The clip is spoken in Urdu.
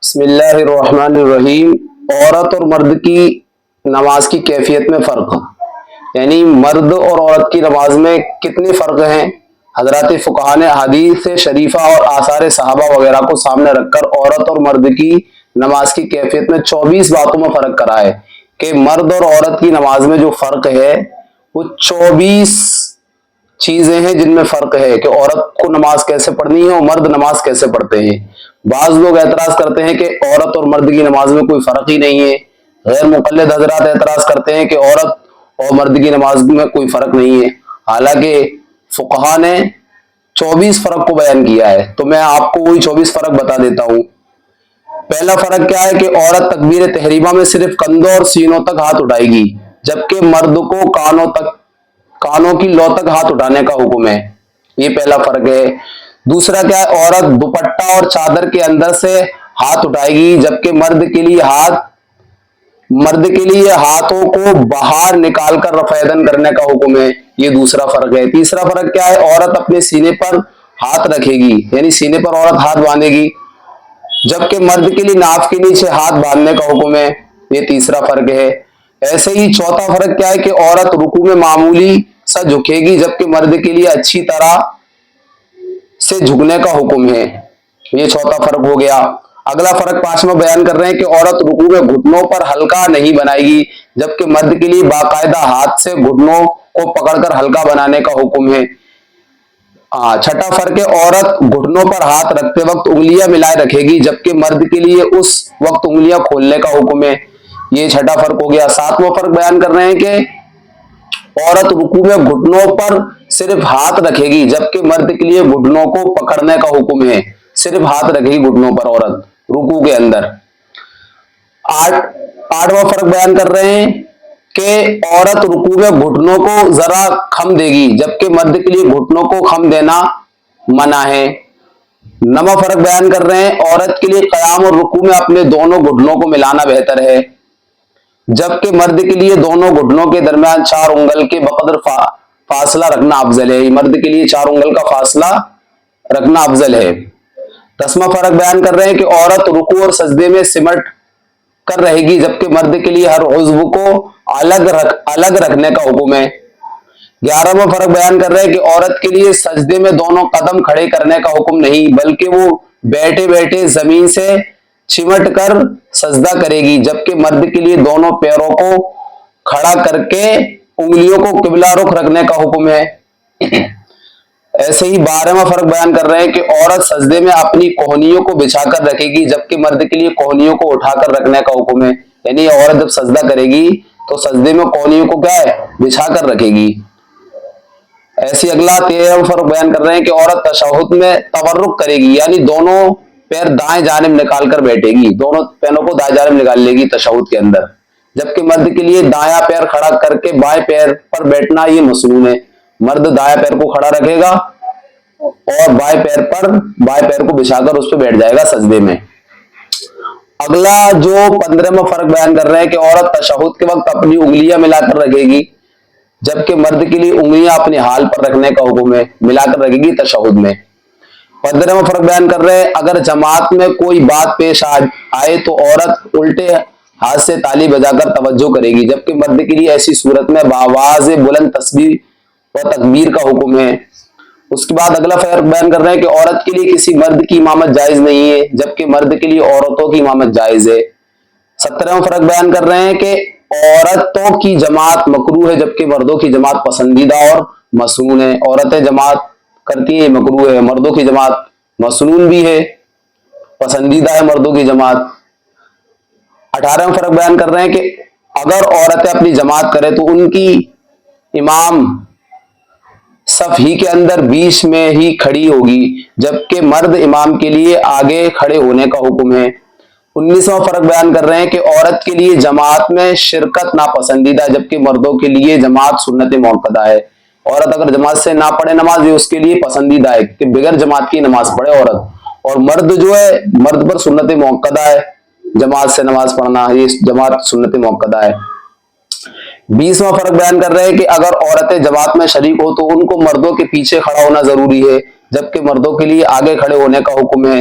بسم اللہ الرحمن الرحیم۔ عورت اور مرد کی نماز کی کیفیت میں فرق، یعنی مرد اور عورت کی نماز میں کتنے فرق ہیں۔ حضرات فقہا نے حدیث شریفہ اور آثار صحابہ وغیرہ کو سامنے رکھ کر عورت اور مرد کی نماز کی کیفیت میں 24 باتوں میں فرق کرا ہے کہ مرد اور عورت کی نماز میں جو فرق ہے وہ 24 چیزیں ہیں جن میں فرق ہے کہ عورت کو نماز کیسے پڑھنی ہے اور مرد نماز کیسے پڑھتے ہیں۔ بعض لوگ اعتراض کرتے ہیں کہ عورت اور مرد کی نماز میں کوئی فرق ہی نہیں ہے۔ غیر مقلد حضرات اعتراض کرتے ہیں کہ عورت اور مرد کی نماز میں کوئی فرق نہیں ہے، حالانکہ فقہا نے 24 فرق کو بیان کیا ہے۔ تو میں آپ کو وہی 24 فرق بتا دیتا ہوں۔ پہلا فرق کیا ہے کہ عورت تکبیر تحریمہ میں صرف کندھوں اور سینوں تک ہاتھ اٹھائے گی، جبکہ مرد کو کانوں کی لو تک ہاتھ اٹھانے کا حکم ہے۔ یہ پہلا فرق ہے۔ دوسرا کیا ہے، عورت دوپٹہ اور چادر کے اندر سے ہاتھ اٹھائے گی، جبکہ مرد کے لیے ہاتھوں کو باہر نکال کر رفع یدین کرنے کا حکم ہے۔ یہ دوسرا فرق ہے۔ تیسرا فرق کیا ہے، عورت اپنے سینے پر ہاتھ رکھے گی، یعنی سینے پر عورت ہاتھ باندھے گی، جبکہ مرد کے لیے ناف کے نیچے ہاتھ باندھنے کا حکم ہے۔ یہ تیسرا فرق ہے۔ ایسے ہی چوتھا فرق کیا ہے کہ عورت رکوع میں معمولی سا جھکے گی، جبکہ مرد کے لیے اچھی طرح سے جھکنے کا حکم ہے۔ یہ چوتھا فرق ہو گیا۔ اگلا فرق پانچواں بیان کر رہے ہیں کہ عورت رکوع میں گھٹنوں پر ہلکا نہیں بنائے گی، جبکہ مرد کے لیے باقاعدہ ہاتھ سے گھٹنوں کو پکڑ کر ہلکا بنانے کا حکم ہے۔ چھٹا فرق ہے، عورت گھٹنوں پر ہاتھ رکھتے وقت انگلیاں ملائے رکھے گی، جبکہ مرد کے لیے اس وقت انگلیاں کھولنے کا حکم ہے۔ یہ چھٹا فرق ہو گیا۔ ساتواں فرق بیان کر رہے ہیں کہ عورت رکوع میں گھٹنوں پر صرف ہاتھ رکھے گی، جبکہ مرد کے لیے گھٹنوں کو پکڑنے کا حکم ہے۔ صرف ہاتھ رکھے گی گھٹنوں پر عورت رکوع کے اندر۔ آٹھواں فرق بیان کر رہے ہیں کہ عورت رکوع میں گھٹنوں کو ذرا خم دے گی، جبکہ مرد کے لیے گھٹنوں کو خم دینا منع ہے۔ نواں فرق بیان کر رہے ہیں، عورت کے لیے قیام اور رکوع میں اپنے دونوں گھٹنوں کو ملانا بہتر ہے، جبکہ مرد کے لیے دونوں گھٹنوں کے درمیان 4 انگل کے بقدر فاصلہ رکھنا افضل ہے۔ مرد کے لیے 4 انگل کا فاصلہ رکھنا افضل ہے۔ 10واں فرق بیان کر رہے ہیں کہ عورت رکوع اور سجدے میں سمٹ کر رہے گی، جبکہ مرد کے لیے ہر عضو کو الگ رکھنے کا حکم ہے۔ 11واں فرق بیان کر رہے ہیں کہ عورت کے لیے سجدے میں دونوں قدم کھڑے کرنے کا حکم نہیں، بلکہ وہ بیٹھے بیٹھے زمین سے چمٹ کر سجدہ کرے گی، جبکہ مرد کے لیے دونوں پیروں کو کھڑا کر کے انگلیوں کو قبلہ رخ رکھنے کا حکم ہے۔ ایسے ہی 12واں فرق بیان کر رہے ہیں کہ عورت سجدے میں اپنی کوہنیوں کو بچھا کر رکھے گی، جبکہ مرد کے لیے کوہنیوں کو اٹھا کر رکھنے کا حکم ہے۔ یعنی عورت جب سجدہ کرے گی تو سجدے میں کوہنیوں کو کیا ہے، بچھا کر رکھے گی۔ ایسے اگلا 13واں فرق بیان کر رہے ہیں کہ عورت تشہد میں تورک کرے گی، یعنی دونوں پیر دائیں جانب نکال کر بیٹھے گی، دونوں پیروں کو دائیں جانب نکال لے گی تشہد کے اندر، جبکہ مرد کے لیے دایاں پیر کھڑا کر کے بائیں پیر پر بیٹھنا یہ مسنون ہے۔ مرد دایاں پیر کو کھڑا رکھے گا اور بائیں پیر کو بچھا کر اس پہ بیٹھ جائے گا سجدے میں۔ اگلا جو 15واں فرق بیان کر رہے ہیں کہ عورت تشہد کے وقت اپنی انگلیاں ملا کر رکھے گی، جبکہ مرد کے لیے انگلیاں اپنے حال پر رکھنے کا حکم ہے، ملا کر رکھے گی تشہد میں۔ 15واں فرق بیان کر رہے ہیں، اگر جماعت میں کوئی بات پیش آئے تو عورت الٹے ہاتھ سے تالی بجا کر توجہ کرے گی، جبکہ مرد کے لیے ایسی صورت میں بآواز بلند تسبیح و تکبیر کا حکم ہے۔ اس کے بعد اگلا فرق بیان کر رہے ہیں کہ عورت کے لیے کسی مرد کی امامت جائز نہیں ہے، جبکہ مرد کے لیے عورتوں کی امامت جائز ہے۔ 17واں فرق بیان کر رہے ہیں کہ عورتوں کی جماعت مکروہ ہے، جبکہ مردوں کی جماعت پسندیدہ اور مسنون ہے۔ عورتیں جماعت کرتی ہیں مکروہ ہے، مردوں کی جماعت مسنون بھی ہے، پسندیدہ ہے مردوں کی جماعت۔ 18واں فرق بیان کر رہے ہیں کہ اگر عورتیں اپنی جماعت کرے تو ان کی امام صف ہی کے اندر بیچ میں ہی کھڑی ہوگی، جبکہ مرد امام کے لیے آگے کھڑے ہونے کا حکم ہے۔ 19واں فرق بیان کر رہے ہیں کہ عورت کے لیے جماعت میں شرکت ناپسندیدہ ہے، جبکہ مردوں کے لیے جماعت سنت موقدہ ہے۔ عورت اگر جماعت سے نہ پڑھے نماز، یہ اس کے لیے پسندیدہ ہے کہ بغیر جماعت کی نماز پڑھے عورت، اور مرد جو ہے مرد پر سنت موقدہ ہے جماعت سے نماز پڑھنا، یہ جماعت سنت موقدہ ہے۔ 20واں فرق بیان کر رہے ہیں کہ اگر عورتیں جماعت میں شریک ہو تو ان کو مردوں کے پیچھے کھڑا ہونا ضروری ہے، جبکہ مردوں کے لیے آگے کھڑے ہونے کا حکم ہے۔